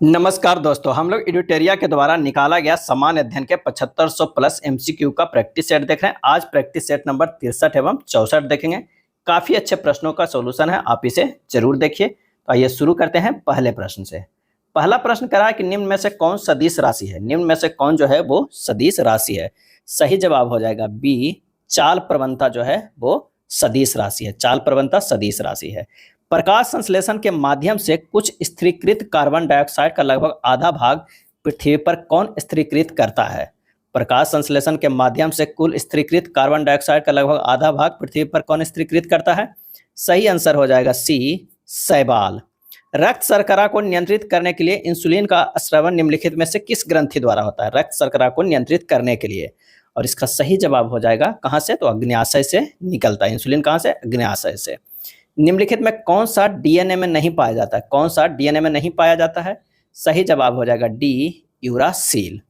नमस्कार दोस्तों, हम लोग एडुटेरिया के द्वारा निकाला गया सामान्य अध्ययन के 7500 प्लस एमसीक्यू का प्रैक्टिस सेट देख रहे हैं। आज प्रैक्टिस सेट नंबर 63 एवं 64 देखेंगे। काफी अच्छे प्रश्नों का सॉल्यूशन है, आप इसे जरूर देखिए। तो आइए शुरू करते हैं पहले प्रश्न से। पहला प्रश्न कह रहा है कि निम्न में से कौन सदिश राशि है। निम्न में से कौन जो है वो सदिश राशि है। सही जवाब हो जाएगा बी, चाल प्रवणता जो है वो सदिश राशि है। चाल प्रवणता सदिश राशि है। प्रकाश संश्लेषण के माध्यम से कुछ स्थिरीकृत कार्बन डाइऑक्साइड का लगभग आधा भाग पृथ्वी पर कौन स्थिरीकृत करता है। प्रकाश संश्लेषण के माध्यम से कुल स्थिरीकृत कार्बन डाइऑक्साइड का लगभग आधा भाग पृथ्वी पर कौन स्थिरीकृत करता है। सही आंसर हो जाएगा सी, शैवाल। रक्त शर्करा को नियंत्रित करने के लिए इंसुलिन का स्रावन निम्नलिखित में से किस ग्रंथि द्वारा होता है। रक्त शर्करा को नियंत्रित करने के लिए, और इसका सही जवाब हो जाएगा कहां से, तो अग्न्याशय से निकलता है इंसुलिन। कहां से? अग्न्याशय से। निम्नलिखित में कौन सा डीएनए में नहीं पाया जाता है। कौन सा डीएनए में नहीं पाया जाता है। सही जवाब हो जाएगा डी, यूरासिल।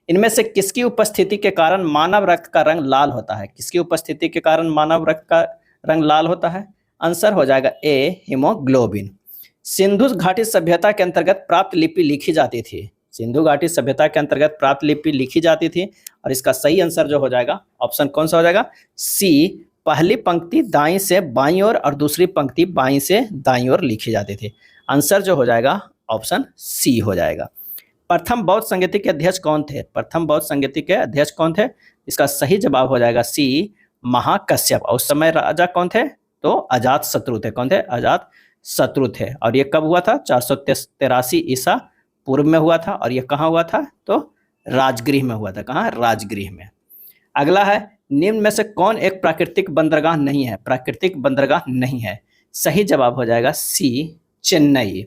इनमें से किसकी उपस्थिति के कारण मानव रक्त का रंग लाल होता है। किसकी उपस्थिति के कारण मानव रक्त का रंग लाल होता है। आंसर हो जाएगा ए, हीमोग्लोबिन। सिंधु घाटी सभ्यता के अंतर्गत प्राप्त लिपि लिखी जाती थी। सिंधु घाटी सभ्यता के अंतर्गत प्राप्त लिपि लिखी जाती थी, और इसका सही आंसर जो हो जाएगा ऑप्शन कौन सा हो जाएगा, सी, पहली पंक्ति दाईं से बाईं ओर और दूसरी पंक्ति बाईं से दाईं ओर लिखी जाती थी। आंसर जो हो जाएगा ऑप्शन सी हो जाएगा। प्रथम बौद्ध संगीति के अध्यक्ष कौन थे। प्रथम बौद्ध संगीति के अध्यक्ष कौन थे। इसका सही जवाब हो जाएगा सी, महाकश्यप। और उस समय राजा कौन थे, तो अजात शत्रु थे। कौन थे? अजात शत्रु थे। और ये कब हुआ था? 483 ईसा पूर्व में हुआ था। और ये कहाँ हुआ था, तो राजगृह में हुआ था। कहाँ? राजगृह में। अगला है, निम्न में से कौन एक प्राकृतिक बंदरगाह नहीं है। प्राकृतिक बंदरगाह नहीं है। सही जवाब हो जाएगा सी, चेन्नई।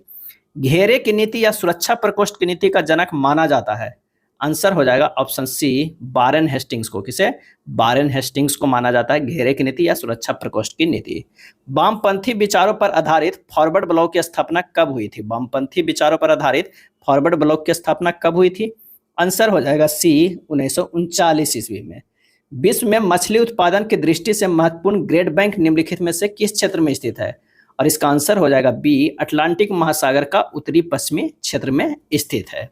घेरे की नीति या सुरक्षा प्रकोष्ठ की नीति का जनक माना जाता है। आंसर हो जाएगा ऑप्शन सी, वारेन हेस्टिंग्स को। किसे? वारेन हेस्टिंग्स को माना जाता है घेरे की नीति या सुरक्षा प्रकोष्ठ की नीति। वामपंथी विचारों पर आधारित फॉरवर्ड ब्लॉक की स्थापना कब हुई थी। वामपंथी विचारों पर आधारित फॉरवर्ड ब्लॉक की स्थापना कब हुई थी। आंसर हो जाएगा सी, 1939 ईस्वी में। विश्व में मछली उत्पादन की दृष्टि से महत्वपूर्ण ग्रेट बैंक निम्नलिखित में से किस क्षेत्र में स्थित है। और इसका आंसर हो जाएगा बी, अटलांटिक महासागर का उत्तरी पश्चिमी क्षेत्र में स्थित है।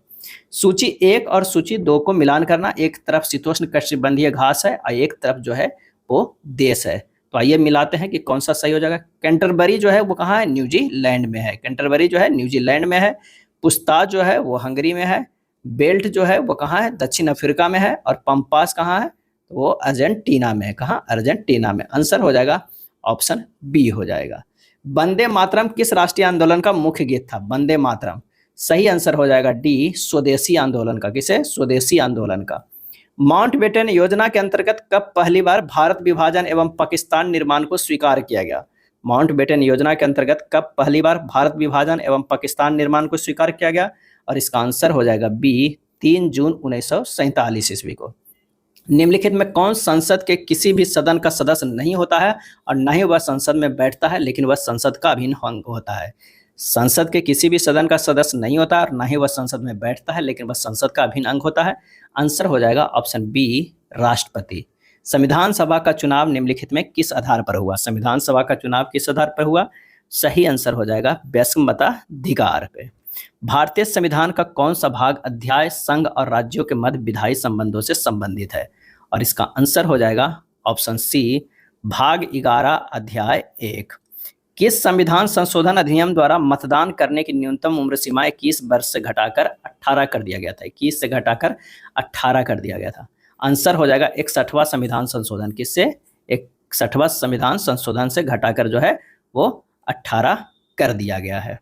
सूची 1 और सूची 2 को मिलान करना। एक तरफ शीतोष्ण कटिबंधीय घास है और एक तरफ जो है वो देश है। तो आइए मिलाते हैं कि कौन सा सही हो जाएगा। कैंटरबरी जो है वो कहाँ है, न्यूजीलैंड में है। कैंटरबरी जो है न्यूजीलैंड में है। पुस्ताज जो है वो हंगरी में है। बेल्ट जो है वो कहाँ है, दक्षिण अफ्रीका में है। और पंपास कहाँ है, तो वो अर्जेंटीना में है। कहाँ? अर्जेंटीना में। आंसर हो जाएगा ऑप्शन बी हो जाएगा। वंदे मातरम किस राष्ट्रीय आंदोलन का मुख्य गीत था। वंदे मातरम। सही आंसर हो जाएगा डी, स्वदेशी आंदोलन का। किसे? स्वदेशी आंदोलन का। माउंटबेटन योजना के अंतर्गत कब पहली बार भारत विभाजन एवं पाकिस्तान निर्माण को स्वीकार किया गया। माउंटबेटन योजना के अंतर्गत कब पहली बार भारत विभाजन एवं पाकिस्तान निर्माण को स्वीकार किया गया। और इसका आंसर हो जाएगा बी, 3 जून 1947 ईस्वी को। निम्नलिखित में कौन संसद के किसी भी सदन का सदस्य नहीं होता है और न ही वह संसद में बैठता है, लेकिन वह संसद का अभिन्न अंग होता है। संसद के किसी भी सदन का सदस्य नहीं होता और न ही वह संसद में बैठता है, लेकिन वह संसद का अभिन्न अंग होता है। आंसर हो जाएगा ऑप्शन बी, राष्ट्रपति। संविधान सभा का चुनाव निम्नलिखित में किस आधार पर हुआ। संविधान सभा का चुनाव किस आधार पर हुआ। सही आंसर हो जाएगा वैश्वमताधिकार पे। भारतीय संविधान का कौन सा भाग अध्याय संघ और राज्यों के मध्य विधायी संबंधों से संबंधित है। और इसका आंसर हो जाएगा ऑप्शन सी, भाग 11 अध्याय 1। किस संविधान संशोधन अधिनियम द्वारा मतदान करने की न्यूनतम उम्र सीमा 21 वर्ष से घटाकर 18 कर दिया गया था। 21 से घटाकर 18 कर दिया गया था। आंसर हो जाएगा 61वां संविधान संशोधन। किससे? 61वां संविधान संशोधन से घटाकर जो है वो 18 कर दिया गया है।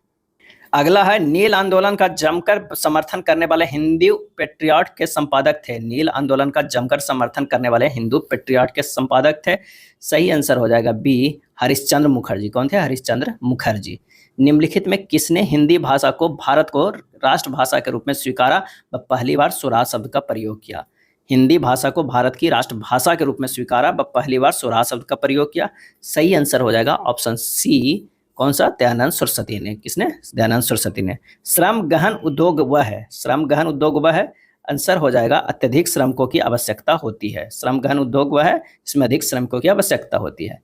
अगला है, नील आंदोलन का जमकर समर्थन करने वाले हिंदू पेट्रियाट के संपादक थे। नील आंदोलन का जमकर समर्थन करने वाले हिंदू पेट्रियाट के संपादक थे। सही आंसर हो जाएगा बी, हरिश्चंद्र मुखर्जी। कौन थे? हरिश्चंद्र मुखर्जी। निम्नलिखित में किसने हिंदी भाषा को भारत को राष्ट्रभाषा के रूप में स्वीकारा व पहली बार स्वराज शब्द का प्रयोग किया। हिंदी भाषा को भारत की राष्ट्रभाषा के रूप में स्वीकारा व पहली बार स्वराज शब्द का प्रयोग किया। सही आंसर हो जाएगा ऑप्शन सी, कौन सा? दयानंद सरस्वती ने। किसने? दयानंद सरस्वती ने। श्रम गहन उद्योग वह है। श्रम गहन उद्योग वह है। आंसर हो जाएगा अत्यधिक श्रमिकों की आवश्यकता होती है। श्रम गहन उद्योग वह है इसमें अधिक श्रमिकों की आवश्यकता होती है।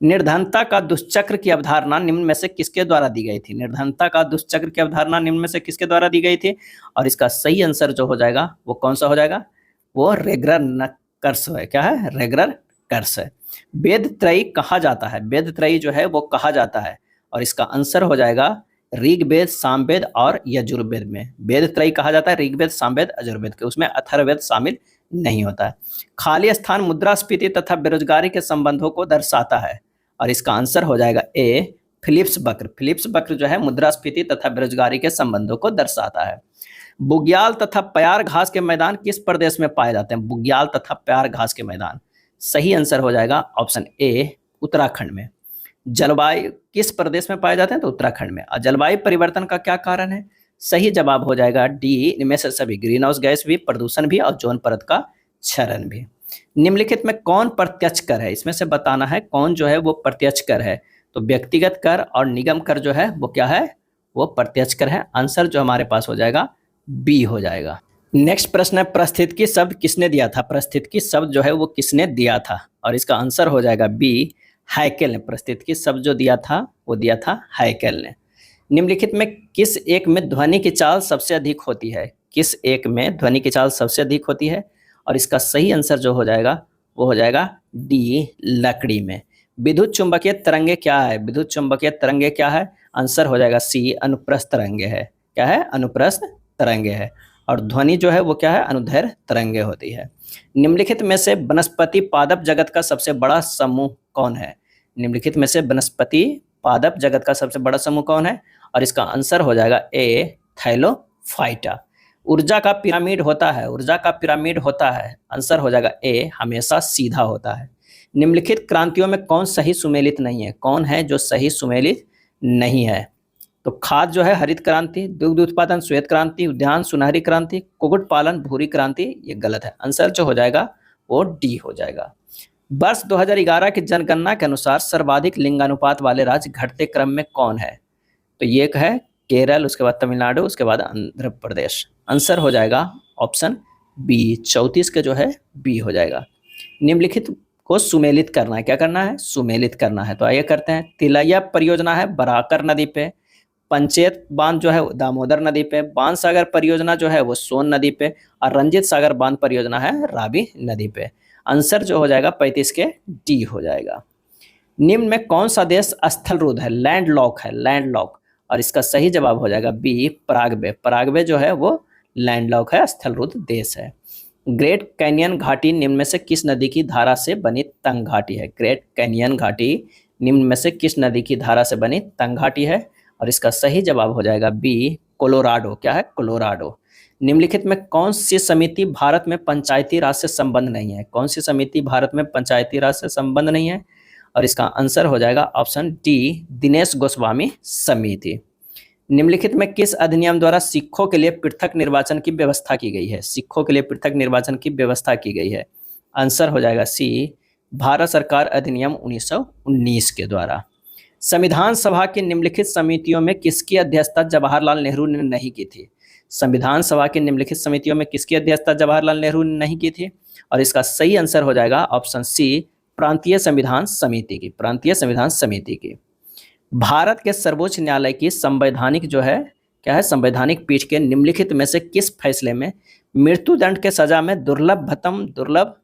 निर्धनता का दुष्चक्र की अवधारणा निम्न में से किसके द्वारा दी गई थी? निर्धनता का दुष्चक्र की अवधारणा निम्न में से किसके द्वारा दी गई थी? और इसका सही आंसर जो हो जाएगा वो कौन सा हो जाएगा? वो रेगरर कर्स है। क्या है? रेगरर कर्स है। वेद त्रयी कहा जाता है, वेद त्रयी जो है वो कहा जाता है, और इसका आंसर हो जाएगा ऋग्वेद, सामवेद और यजुर्वेद में। वेद त्रयी कहा जाता है ऋग्वेद, सामवेद, यजुर्वेद के, उसमें अथर्ववेद शामिल नहीं होता है। खाली स्थान मुद्रास्फीति तथा बेरोजगारी के संबंधों को दर्शाता है, और इसका आंसर हो जाएगा ए फिलिप्स वक्र। फिलिप्स वक्र जो है मुद्रास्फीति तथा बेरोजगारी के संबंधों को दर्शाता है। बुग्याल तथा प्यार घास के मैदान किस प्रदेश में पाए जाते हैं? बुग्याल तथा प्यार घास के मैदान, सही आंसर हो जाएगा ऑप्शन ए उत्तराखंड में। जलवायु किस प्रदेश में पाए जाते हैं? तो उत्तराखंड में। और जलवायु परिवर्तन का क्या कारण है? सही जवाब हो जाएगा डी, इनमें से सभी, ग्रीन हाउस गैस भी, प्रदूषण भी और जोन परत का क्षरण भी। निम्नलिखित में कौन प्रत्यक्ष कर है? इसमें से बताना है कौन जो है वो प्रत्यक्ष कर है। तो व्यक्तिगत कर और निगम कर जो है वो क्या है? वो प्रत्यक्ष कर है। आंसर जो हमारे पास हो जाएगा बी हो जाएगा। नेक्स्ट प्रश्न है, पारिस्थितिकी शब्द किसने दिया था? पारिस्थितिकी शब्द जो है वो किसने दिया था? और इसका आंसर हो जाएगा बी, हैकेल ने। पारिस्थितिकी शब्द जो दिया था वो दिया था हैकेल ने। निम्नलिखित में किस एक में ध्वनि की चाल सबसे अधिक होती है? किस एक में ध्वनि की चाल सबसे अधिक होती है? और इसका सही आंसर जो हो जाएगा वो हो जाएगा डी, लकड़ी में। विद्युत चुंबकीय तरंगे क्या है? विद्युत चुंबकीय तरंगे क्या है? आंसर हो जाएगा सी, अनुप्रस्थ तरंगे है। क्या है? अनुप्रस्थ तरंगे है। और ध्वनि जो है वो क्या है? अनुदैर्घ्य तरंगे होती है। निम्नलिखित में से वनस्पति पादप जगत का सबसे बड़ा समूह कौन है? निम्नलिखित में से वनस्पति पादप जगत का सबसे बड़ा समूह कौन है? और इसका आंसर हो जाएगा ए, थैलोफाइटा। ऊर्जा का पिरामिड होता है, ऊर्जा का पिरामिड होता है, आंसर हो जाएगा ए, हमेशा सीधा होता है। निम्नलिखित क्रांतियों में कौन सही सुमेलित नहीं है? कौन है जो सही सुमेलित नहीं है? तो खाद जो है हरित क्रांति, दुग्ध उत्पादन श्वेत क्रांति, उद्यान सुनहरी क्रांति, कुक्कुट पालन भूरी क्रांति, ये गलत है। आंसर जो हो जाएगा वो डी हो जाएगा। वर्ष 2011 की जनगणना के अनुसार सर्वाधिक लिंगानुपात वाले राज्य घटते क्रम में कौन है? तो ये एक है केरल, उसके बाद तमिलनाडु, उसके बाद आंध्र प्रदेश। आंसर हो जाएगा ऑप्शन बी, 34 के जो है बी हो जाएगा। निम्नलिखित को सुमेलित करना है। क्या करना है? सुमेलित करना है। तो आइए करते हैं। तिलैया परियोजना है बराकर नदी पे, पंचेत बांध जो है दामोदर नदी पे, बाणसागर परियोजना जो है वो सोन नदी पे, और रंजीत सागर बांध परियोजना है रावी नदी पे। आंसर जो हो जाएगा 35 के डी हो जाएगा। निम्न में कौन सा देश स्थल रुद्ध है? लैंड लॉक है, लैंड लॉक। और इसका सही जवाब हो जाएगा बी, पराग्वे। पराग्वे जो है वो लैंड लॉक है, स्थल रुद्ध देश है। ग्रेट कैनियन घाटी निम्न में से किस नदी की धारा से बनी तंग घाटी है? ग्रेट कैनियन घाटी निम्न में से किस नदी की धारा से बनी तंग घाटी है? और इसका सही जवाब हो जाएगा बी, कोलोराडो। क्या है? कोलोराडो। निम्नलिखित में कौन सी समिति भारत में पंचायती राज से संबंध नहीं है? कौन सी समिति भारत में पंचायती राज से संबंध नहीं है? और इसका आंसर हो जाएगा ऑप्शन डी, दिनेश गोस्वामी समिति। निम्नलिखित में किस अधिनियम द्वारा सिखों के लिए पृथक निर्वाचन की व्यवस्था की गई है? सिखों के लिए पृथक निर्वाचन की व्यवस्था की गई है। आंसर हो जाएगा सी, भारत सरकार अधिनियम 1919 के द्वारा। संविधान सभा की निम्नलिखित समितियों में किसकी अध्यक्षता जवाहरलाल नेहरू ने नहीं की थी? संविधान सभा की निम्नलिखित समितियों में किसकी अध्यक्षता जवाहरलाल नेहरू ने नहीं की थी? और इसका सही आंसर हो जाएगा ऑप्शन सी, प्रांतीय संविधान समिति की। प्रांतीय संविधान समिति की। भारत के सर्वोच्च न्यायालय की संवैधानिक जो है क्या है? संवैधानिक पीठ के निम्नलिखित में से किस फैसले में मृत्युदंड के सजा में दुर्लभतम दुर्लभ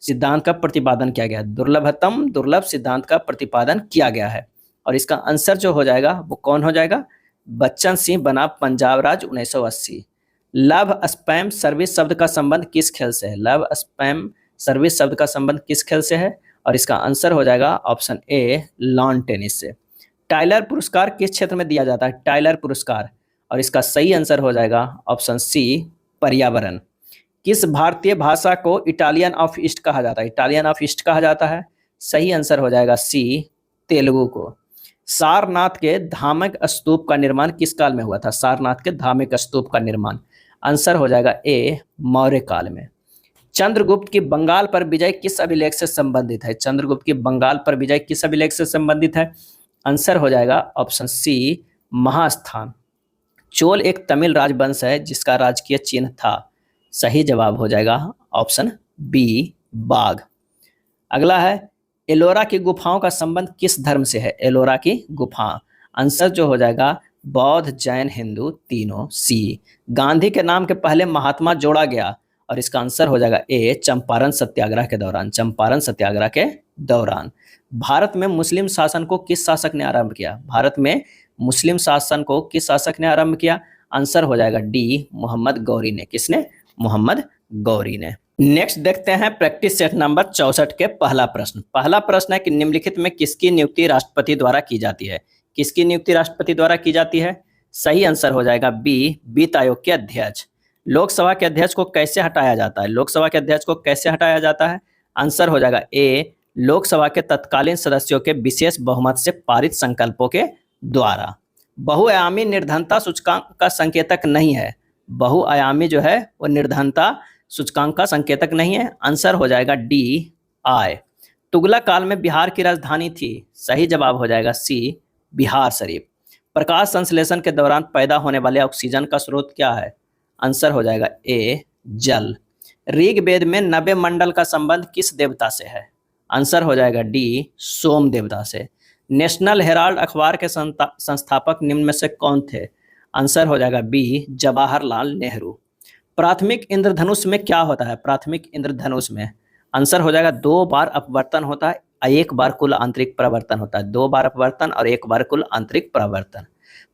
सिद्धांत का प्रतिपादन किया गया? दुर्लभतम दुर्लभ सिद्धांत का प्रतिपादन किया गया है। और इसका आंसर जो हो जाएगा वो कौन हो जाएगा? बच्चन सिंह बनाम पंजाब राज्य 1980। लव स्पैम सर्विस शब्द का संबंध किस खेल से है? लव स्पैम सर्विस शब्द का संबंध किस खेल से है? और इसका आंसर हो जाएगा ऑप्शन ए, लॉन टेनिस से। टाइलर पुरस्कार किस क्षेत्र में दिया जाता है? टाइलर पुरस्कार। और इसका सही आंसर हो जाएगा ऑप्शन सी, पर्यावरण। किस भारतीय भाषा को इटालियन ऑफ ईस्ट कहा जाता है? इटालियन ऑफ ईस्ट कहा जाता है। सही आंसर हो जाएगा सी, तेलुगु को। सारनाथ के धामक स्तूप का निर्माण किस काल में हुआ था? सारनाथ के धामक स्तूप का निर्माण। आंसर हो जाएगा ए, मौर्य काल में। चंद्रगुप्त की बंगाल पर विजय किस अभिलेख से संबंधित है? चंद्रगुप्त की बंगाल पर विजय किस अभिलेख से संबंधित है? आंसर हो जाएगा ऑप्शन सी, महास्थान। चोल एक तमिल राजवंश है जिसका राजकीय चिन्ह था। सही जवाब हो जाएगा ऑप्शन बी, बाघ। अगला है, एलोरा की गुफाओं का संबंध किस धर्म से है? एलोरा की गुफा, आंसर जो हो जाएगा बौद्ध, जैन, हिंदू तीनों। सी, गांधी के नाम के पहले महात्मा जोड़ा गया, और इसका आंसर हो जाएगा ए, चंपारण सत्याग्रह के दौरान। चंपारण सत्याग्रह के दौरान। भारत में मुस्लिम शासन को किस शासक ने आरंभ किया? भारत में मुस्लिम शासन को किस शासक ने आरंभ किया? आंसर हो जाएगा डी, मोहम्मद गौरी ने। किसने? मोहम्मद गौरी ने। नेक्स्ट देखते हैं प्रैक्टिस सेट नंबर 64 के पहला प्रश्न। पहला प्रश्न है कि निम्नलिखित में किसकी नियुक्ति राष्ट्रपति द्वारा की जाती है? किसकी नियुक्ति राष्ट्रपति द्वारा की जाती है? सही आंसर हो जाएगा बी, वित्त आयोग के अध्यक्ष। लोकसभा के अध्यक्ष को कैसे हटाया जाता है? लोकसभा के अध्यक्ष को कैसे हटाया जाता है? आंसर हो जाएगा ए, लोकसभा के तत्कालीन सदस्यों के विशेष बहुमत से पारित संकल्पों के द्वारा। बहुआयामी निर्धनता सूचकांक का संकेतक नहीं है। बहुआयामी जो है वो निर्धनता सूचकांक का संकेतक नहीं है। आंसर हो जाएगा डी, आई। तुगलक काल में बिहार की राजधानी थी। सही जवाब हो जाएगा सी, बिहार शरीफ। प्रकाश संश्लेषण के दौरान पैदा होने वाले ऑक्सीजन का स्रोत क्या है? आंसर हो जाएगा ए, जल। ऋग्वेद में नवे मंडल का संबंध किस देवता से है? आंसर हो जाएगा डी, सोम देवता से। नेशनल हेराल्ड अखबार के संस्थापक निम्न में से कौन थे? आंसर हो जाएगा बी, जवाहरलाल नेहरू। प्राथमिक इंद्रधनुष में क्या होता है? प्राथमिक इंद्रधनुष में आंसर हो जाएगा 2 बार अपवर्तन होता है, 1 बार कुल आंतरिक परावर्तन होता है। 2 बार अपवर्तन और 1 बार कुल आंतरिक परावर्तन।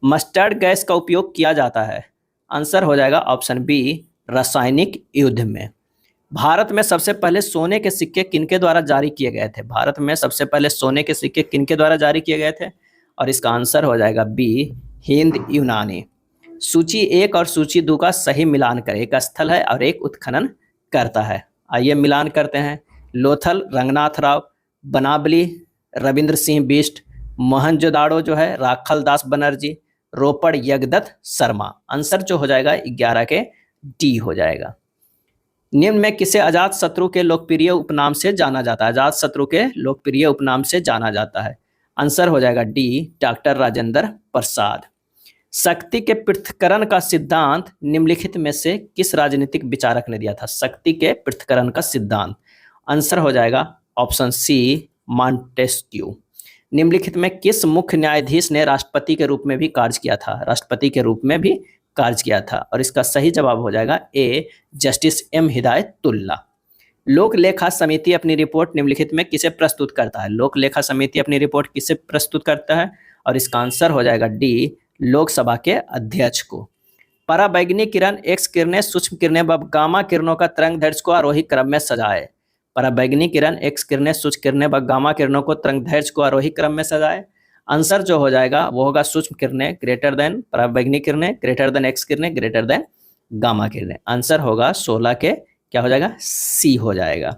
मस्टर्ड गैस का उपयोग किया जाता है। आंसर हो जाएगा ऑप्शन बी, रासायनिक युद्ध में। भारत में सबसे पहले सोने के सिक्के किनके द्वारा जारी किए गए थे? भारत में सबसे पहले सोने के सिक्के किनके द्वारा जारी किए गए थे? और इसका आंसर हो जाएगा बी, हिंद यूनानी। सूची 1 और सूची 2 का सही मिलान करें। एक स्थल है और एक उत्खनन करता है। आइए मिलान करते हैं। लोथल रंगनाथ राव, बनावली रविंद्र सिंह बिष्ट, मोहनजोदाड़ो जो है राखल दास बनर्जी, रोपड़ यज्ञदत्त शर्मा। आंसर जो हो जाएगा 11 के डी हो जाएगा। निम्न में किसे अजात शत्रु के लोकप्रिय उपनाम से जाना जाता है? अजात शत्रु के लोकप्रिय उपनाम से जाना जाता है। आंसर हो जाएगा डी, डॉक्टर राजेंद्र प्रसाद। शक्ति के पृथक्करण का सिद्धांत निम्नलिखित में से किस राजनीतिक विचारक ने दिया था? शक्ति के पृथक्करण का सिद्धांत। आंसर हो जाएगा ऑप्शन सी, मॉन्टेस्क्यू। निम्नलिखित में किस मुख्य न्यायाधीश ने राष्ट्रपति के रूप में भी कार्य किया था? राष्ट्रपति के रूप में भी कार्य किया था। और इसका सही जवाब हो जाएगा ए, जस्टिस एम हिदायतुल्ला। लोक लेखा समिति अपनी रिपोर्ट निम्नलिखित में किसे प्रस्तुत करता है? लोक लेखा समिति अपनी रिपोर्ट किसे प्रस्तुत करता है? और इसका आंसर हो जाएगा डी, लोकसभा के अध्यक्ष को। पराबैंगनी किरण, एक्स किरणें, सूक्ष्म किरणें व गामा किरणों का तरंगदैर्घ्य को आरोही क्रम में सजाए। पराबैंगनी किरण, एक्स किरणें, सूक्ष्म किरणें व गामा किरणों को तरंगदैर्घ्य को आरोही क्रम में सजाए। आंसर जो हो जाएगा वो होगा सूक्ष्म किरणें ग्रेटर देन पराबैंगनी किरणें, ग्रेटर देन एक्स किरणें, ग्रेटर देन गामा किरणें। आंसर होगा 16 के क्या हो जाएगा? सी हो जाएगा।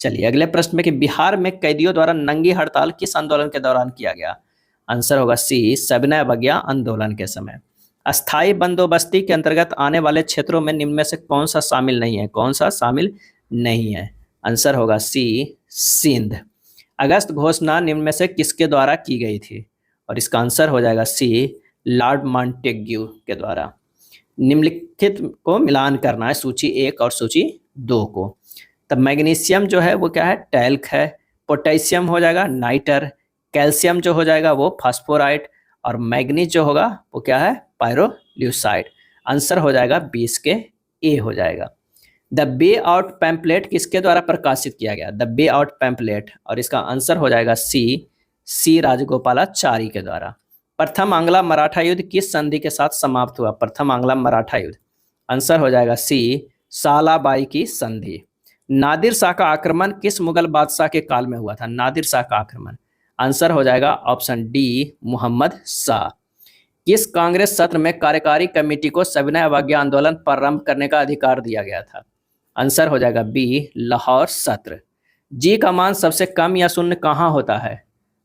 चलिए अगले प्रश्न में कि बिहार में कैदियों द्वारा नंगी हड़ताल किस आंदोलन के दौरान किया गया? आंसर होगा सी, सविनय अवज्ञा आंदोलन के समय। अस्थायी बंदोबस्ती के अंतर्गत आने वाले क्षेत्रों में निम्न में से कौन सा शामिल नहीं है? कौन सा शामिल नहीं है? आंसर होगा सी, सिंध। अगस्त घोषणा निम्न में से किसके द्वारा की गई थी? और इसका आंसर हो जाएगा सी, लॉर्ड मॉन्टेग्यू के द्वारा। निम्नलिखित को मिलान करना है, सूची 1 और सूची 2 को। तब मैग्नीशियम जो है वो क्या है? टैल्क है। पोटेशियम हो जाएगा नाइटर। कैल्शियम जो हो जाएगा वो फास्फोराइट। और मैग्नीज जो होगा वो क्या है? पायरोल्यूसाइड। आंसर हो जाएगा 20 के ए हो जाएगा। द बे आउट पैम्पलेट किसके द्वारा प्रकाशित किया गया? The bay out pamphlet. और इसका आंसर हो जाएगा सी राजगोपालाचारी के द्वारा। प्रथम आंग्ला मराठा युद्ध किस संधि के साथ समाप्त हुआ? प्रथम आंग्ला मराठा युद्ध। आंसर हो जाएगा सी, सालाबाई की संधि। नादिर शाह का आक्रमण किस मुगल बादशाह के काल में हुआ था? नादिर शाह का आक्रमण। आंसर हो जाएगा ऑप्शन डी, मोहम्मद शाह। किस कांग्रेस सत्र में कार्यकारी कमेटी को सविनय अवज्ञा आंदोलन प्रारंभ करने का अधिकार दिया गया था? आंसर हो जाएगा बी, लाहौर सत्र। जी का मान सबसे कम या शून्य कहाँ होता है?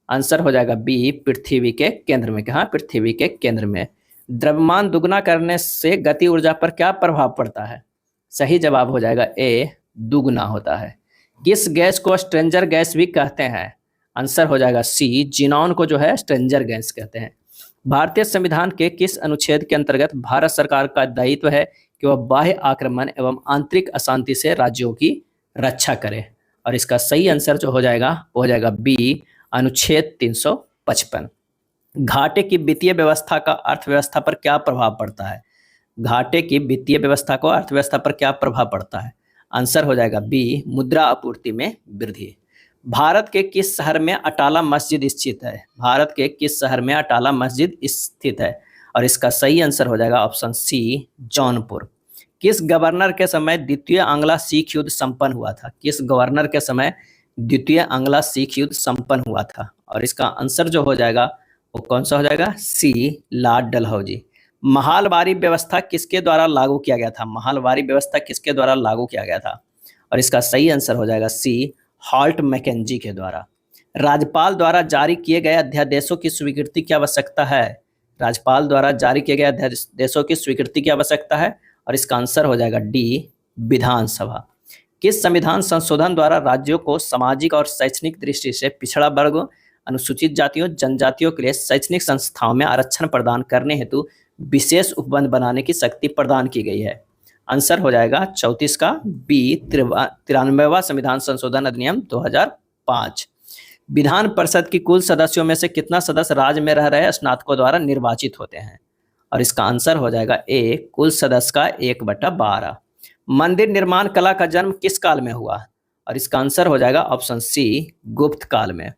आंसर हो जाएगा बी, पृथ्वी के केंद्र में। कहाँ? पृथ्वी के केंद्र में। द्रव्यमान दुगना करने से गति ऊर्जा पर क्या प्रभाव पड़ता है? सही जवाब हो जाएगा ए, दुगना होता है। किस गैस को स्ट्रेंजर गैस भी कहते हैं? आंसर हो जाएगा सी, जिनॉन को जो है स्ट्रेंजर गैस कहते हैं। भारतीय संविधान के किस अनुच्छेद के अंतर्गत भारत सरकार का दायित्व है कि वह बाह्य आक्रमण एवं आंतरिक अशांति से राज्यों की रक्षा करे? और इसका सही आंसर जो हो जाएगा वो हो जाएगा बी, अनुच्छेद 355। घाटे की वित्तीय व्यवस्था का अर्थव्यवस्था पर क्या प्रभाव पड़ता है? घाटे की वित्तीय व्यवस्था को अर्थव्यवस्था पर क्या प्रभाव पड़ता है? आंसर हो जाएगा बी, मुद्रा आपूर्ति में वृद्धि। भारत के किस शहर में अटाला मस्जिद स्थित है? भारत के किस शहर में अटाला मस्जिद स्थित है? और इसका सही आंसर हो जाएगा ऑप्शन सी, जौनपुर। किस गवर्नर के समय द्वितीय आंग्ला सिख युद्ध संपन्न हुआ था? किस गवर्नर के समय द्वितीय आंग्ला सिख युद्ध संपन्न हुआ था? और इसका आंसर जो हो जाएगा वो कौन सा हो जाएगा? सी, लॉर्ड डलहौजी। महालवारी व्यवस्था किसके द्वारा लागू किया गया था? महालवारी व्यवस्था किसके द्वारा लागू किया गया था? और इसका सही आंसर हो जाएगा सी, हॉल्ट मैकेंजी के द्वारा। राज्यपाल द्वारा जारी किए गए अध्यादेशों की स्वीकृति की आवश्यकता है? राज्यपाल द्वारा जारी किए गए अध्यादेशों की स्वीकृति की आवश्यकता है, और इसका आंसर हो जाएगा डी, विधानसभा। किस संविधान संशोधन द्वारा राज्यों को सामाजिक और शैक्षणिक दृष्टि से पिछड़ा वर्ग, अनुसूचित जातियों, जनजातियों के लिए शैक्षणिक संस्थाओं में आरक्षण प्रदान करने हेतु विशेष उपबंध बनाने की शक्ति प्रदान की गई है? आंसर हो जाएगा 34 का बी, 93वां संविधान संशोधन अधिनियम 2005। विधान परिषद की कुल सदस्यों में से कितना सदस्य राज्य में रह रहे स्नातकों द्वारा निर्वाचित होते हैं? और इसका आंसर हो जाएगा ए, कुल सदस्य का 1/12। मंदिर निर्माण कला का जन्म किस काल में हुआ? और इसका आंसर हो जाएगा ऑप्शन सी, गुप्त काल में।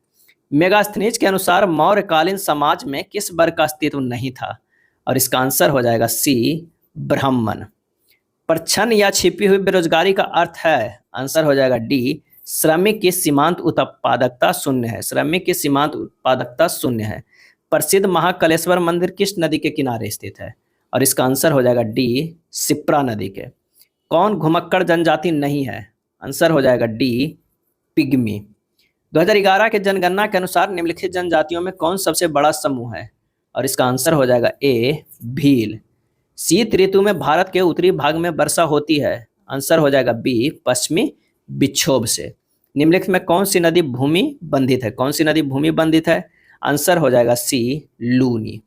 मेगास्थनीज के अनुसार मौर्यकालीन समाज में किस वर्ग का अस्तित्व नहीं था? और इसका आंसर हो जाएगा सी, ब्राह्मण। प्रच्छन्न या छिपी हुई बेरोजगारी का अर्थ है? आंसर हो जाएगा डी, श्रमिक की सीमांत उत्पादकता शून्य है। श्रमिक की सीमांत उत्पादकता शून्य है। प्रसिद्ध महाकालेश्वर मंदिर किस नदी के किनारे स्थित है? और इसका आंसर हो जाएगा डी, शिप्रा नदी के। कौन घुमक्कड़ जनजाति नहीं है? आंसर हो जाएगा डी, पिग्मी। 2011 के जनगणना के अनुसार निम्नलिखित जनजातियों में कौन सबसे बड़ा समूह है? और इसका आंसर हो जाएगा ए, भील। शीत ऋतु में भारत के उत्तरी भाग में वर्षा होती है? आंसर हो जाएगा बी, पश्चिमी विक्षोभ से। निम्नलिखित में कौन सी नदी भूमि बंधित है? कौन सी नदी भूमि बंधित है? आंसर हो जाएगा सी, लूनी।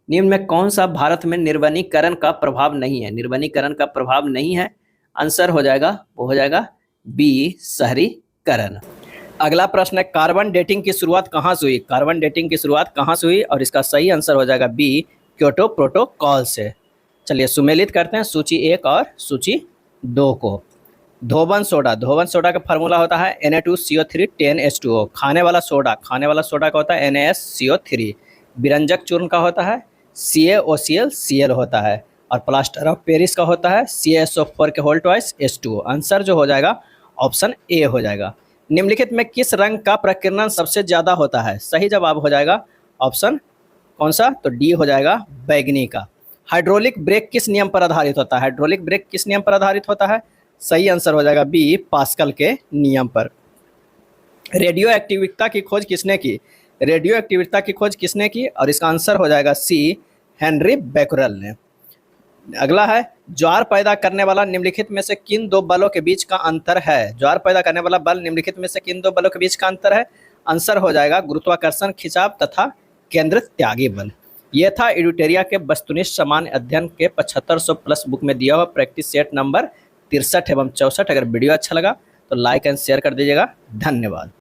निम्न में कौन सा भारत में निर्वनीकरण का प्रभाव नहीं है? निर्वनीकरण का प्रभाव नहीं है, आंसर हो जाएगा वो हो जाएगा बी, शहरीकरण। अगला प्रश्न है, कार्बन डेटिंग की शुरुआत कहाँ से हुई? कार्बन डेटिंग की शुरुआत कहाँ से हुई? और इसका सही आंसर हो जाएगा बी, क्योटो प्रोटोकॉल से। चलिए सुमेलित करते हैं सूची 1 और सूची 2 को। धोबन सोडा का फार्मूला होता है Na2CO3 10H2O। खाने वाला सोडा का होता है NaSCO3। विरंजक चूर्ण का होता है CaOCl होता है। और प्लास्टर ऑफ पेरिस का होता है CaSO4 के होल ट्वाइस H2O। आंसर जो हो जाएगा ऑप्शन ए हो जाएगा। निम्नलिखित में किस रंग का प्रकीर्णन सबसे ज्यादा होता है? सही जवाब हो जाएगा ऑप्शन कौन सा? तो डी हो जाएगा, बैगनी का। हाइड्रोलिक ब्रेक किस नियम पर आधारित होता है? हाइड्रोलिक ब्रेक किस नियम पर आधारित होता है? सही आंसर हो जाएगा बी, पास्कल के नियम पर। रेडियो एक्टिविटी की खोज किसने की? रेडियो एक्टिविटी की खोज किसने की? और इसका आंसर हो जाएगा सी, हेनरी बैकरल ने। अगला है, ज्वार पैदा करने वाला निम्नलिखित में से किन 2 बलों के बीच का अंतर है? ज्वार पैदा करने वाला बल निम्नलिखित में से किन 2 बलों के बीच का अंतर है? आंसर हो जाएगा गुरुत्वाकर्षण खिंचाव तथा केंद्र त्यागी बल। यह था एडुटेरिया के वस्तुनिष्ठ सामान्य अध्ययन के 7500 प्लस बुक में दिया हुआ प्रैक्टिस सेट नंबर 63 एवं 64। अगर वीडियो अच्छा लगा तो लाइक एंड शेयर कर दीजिएगा। धन्यवाद।